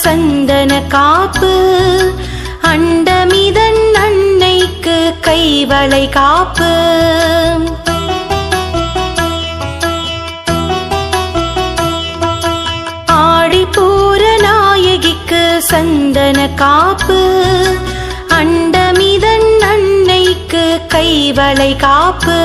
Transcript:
சந்தன காப்பு, அண்டமிதன் அன்னைக்கு கைவளை காப்பு. ஆடிப்பூர நாயகிக்கு சந்தன காப்பு, அண்டமிதன் அன்னைக்கு கைவளை காப்பு.